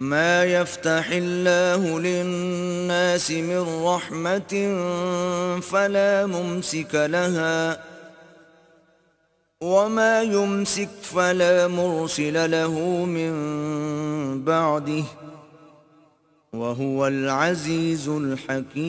ما يفتح الله للناس من رحمة فلا ممسك لها وما يمسك فلا مرسل له من بعده وهو العزيز الحكيم۔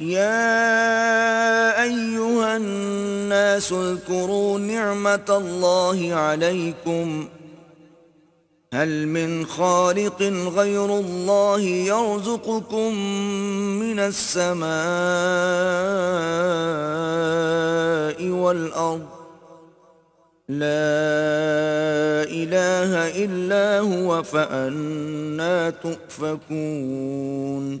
يا أيها الناس اذكروا نعمة الله عليكم هل من خالق غير الله يرزقكم من السماء والأرض لا إله إلا هو فأنا تؤفكون۔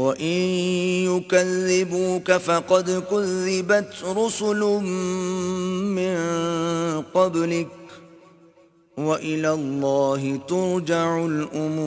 وَإِن يُكَذِّبُوكَ فَقَدْ كُذِّبَتْ رُسُلٌ مِّن قَبْلِكَ وَإِلَى اللَّهِ تُرْجَعُ الْأُمُورُ۔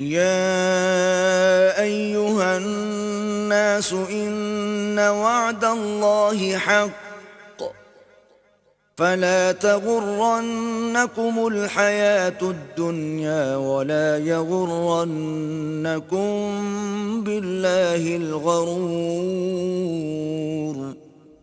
يا أيها الناس إن وعد الله حق فلا تغرنكم الحياة الدنيا ولا يغرنكم بالله الغرور۔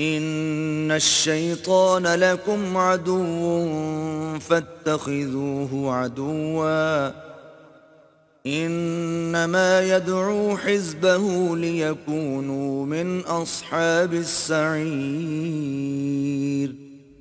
إن الشيطان لكم عدو فاتخذوه عدوا إنما يدعو حزبه ليكونوا من أصحاب السعير۔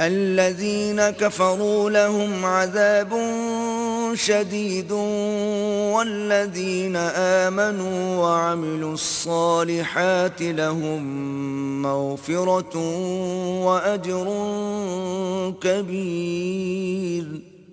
الذين كفروا لهم عذاب شديد والذين آمنوا وعملوا الصالحات لهم مغفرة وأجر كبير۔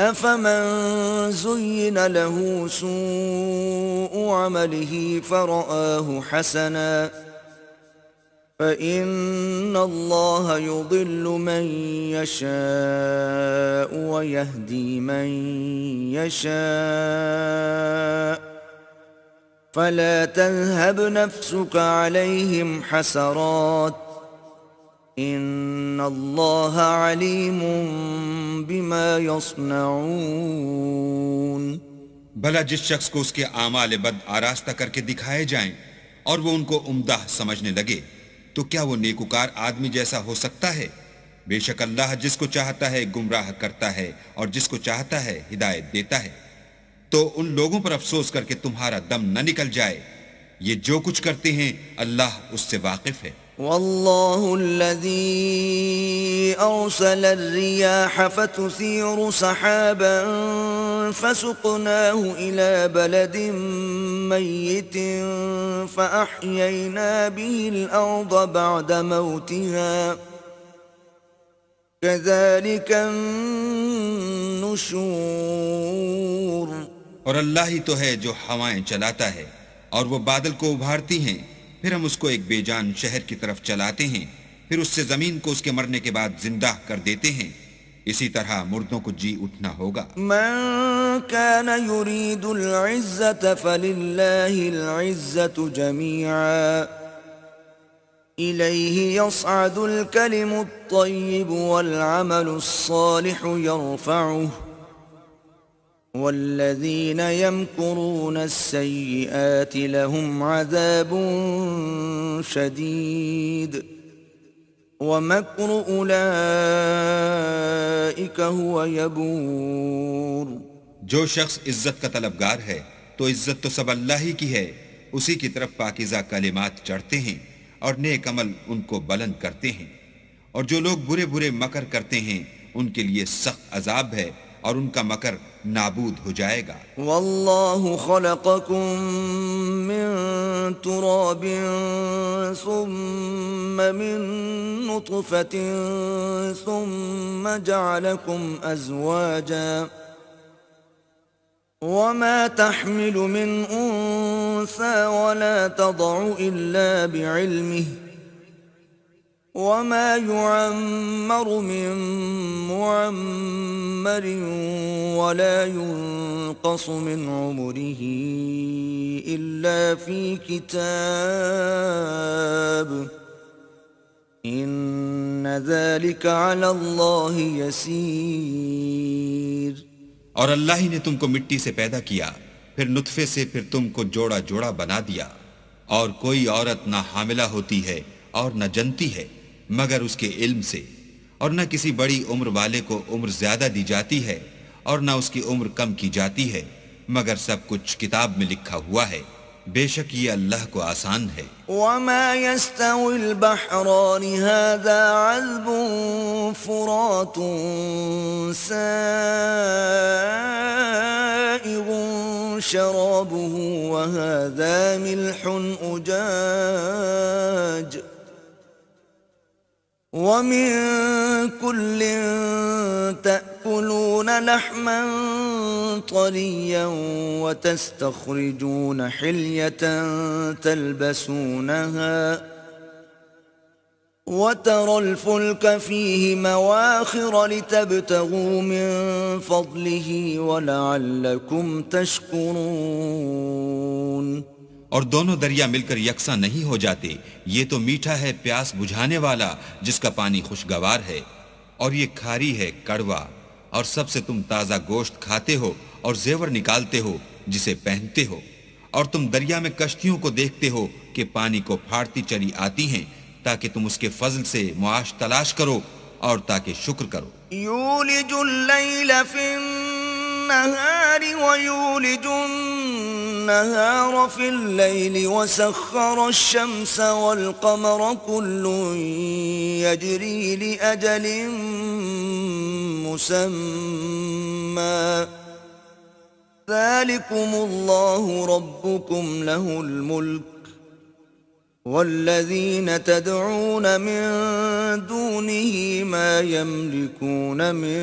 أفمن زين له سوء عمله فرآه حسنا فإن الله يضل من يشاء ويهدي من يشاء فلا تذهب نفسك عليهم حسرات إن الله عليم بما يصنعون۔ بھلا جس شخص کو اس کے اعمال بد آراستہ کر کے دکھائے جائیں اور وہ ان کو عمدہ سمجھنے لگے تو کیا وہ نیکوکار آدمی جیسا ہو سکتا ہے؟ بے شک اللہ جس کو چاہتا ہے گمراہ کرتا ہے اور جس کو چاہتا ہے ہدایت دیتا ہے۔ تو ان لوگوں پر افسوس کر کے تمہارا دم نہ نکل جائے، یہ جو کچھ کرتے ہیں اللہ اس سے واقف ہے۔ والله الذي أرسل الرياح فتثير سحابا فسقناه إلى بلد ميت فأحيينا به الأرض بعد موتها كذلك النشور۔ اور اللہ ہی تو ہے جو ہوائیں چلاتا ہے اور وہ بادل کو ابھارتی ہیں، پھر ہم اس کو ایک بے جان شہر کی طرف چلاتے ہیں، پھر اس سے زمین کو اس کے مرنے کے بعد زندہ کر دیتے ہیں، اسی طرح مردوں کو جی اٹھنا ہوگا۔ من كان يريد العزة فلله العزة جميعا إليه يصعد الكلم الطيب والعمل الصالح يرفعه والذين يمكرون السيئات لهم عذاب شديد ومكر أولئك هو يبور۔ جو شخص عزت کا طلبگار ہے تو عزت تو سب اللہ ہی کی ہے، اسی کی طرف پاکیزہ کلمات چڑھتے ہیں اور نیک عمل ان کو بلند کرتے ہیں، اور جو لوگ برے برے مکر کرتے ہیں ان کے لیے سخت عذاب ہے اور ان کا مکر نابود ہو جائے گا۔ والله خلقكم من تراب ثم من نطفة ثم جعلكم أزواجا وما تحمل من أنثى ولا تضع إلا بعلمه وما يعمر من معمر ولا ينقص من عمره إلا في كتاب إن ذلك على الله يسير۔ اور اللہ ہی نے تم کو مٹی سے پیدا کیا، پھر نطفے سے، پھر تم کو جوڑا جوڑا بنا دیا، اور کوئی عورت نہ حاملہ ہوتی ہے اور نہ جنتی ہے مگر اس کے علم سے، اور نہ کسی بڑی عمر والے کو عمر زیادہ دی جاتی ہے اور نہ اس کی عمر کم کی جاتی ہے، مگر سب کچھ کتاب میں لکھا ہوا ہے، بے شک یہ اللہ کو آسان ہے۔ وما يستوي البحران هذا عذب فرات سائغ شرابه وهذا ملح أجاج ومن كل تأكلون لحما طريا وتستخرجون حلية تلبسونها وترى الفلك فيه مواخر لتبتغوا من فضله ولعلكم تشكرون۔ اور دونوں دریا مل کر یکساں نہیں ہو جاتے، یہ تو میٹھا ہے پیاس بجھانے والا جس کا پانی خوشگوار ہے، اور یہ کھاری ہے کڑوا، اور سب سے تم تازہ گوشت کھاتے ہو اور زیور نکالتے ہو جسے پہنتے ہو، اور تم دریا میں کشتیوں کو دیکھتے ہو کہ پانی کو پھاڑتی چلی آتی ہیں تاکہ تم اس کے فضل سے معاش تلاش کرو اور تاکہ شکر کرو۔ يولج الليل في النهار ويولج النهار في الليل وسخر الشمس والقمر كل يجري لأجل مسمى ذلكم الله ربكم له الملك والذين تدعون من دونه ما يملكون من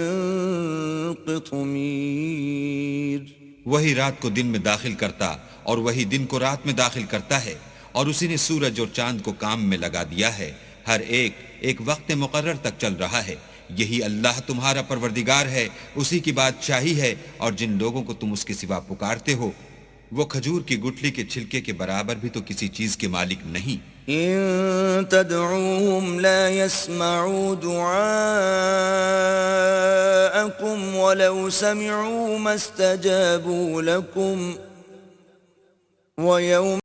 قطمير۔ وہی رات کو دن میں داخل کرتا اور وہی دن کو رات میں داخل کرتا ہے، اور اسی نے سورج اور چاند کو کام میں لگا دیا ہے، ہر ایک ایک وقت مقرر تک چل رہا ہے، یہی اللہ تمہارا پروردگار ہے، اسی کی بادشاہی ہے، اور جن لوگوں کو تم اس کے سوا پکارتے ہو وہ کھجور کی گٹھلی کے چھلکے کے برابر بھی تو کسی چیز کے مالک نہیں۔ إن تدعوهم لا يسمعوا دعاءكم ولو سمعوا ما استجابوا لكم ويوم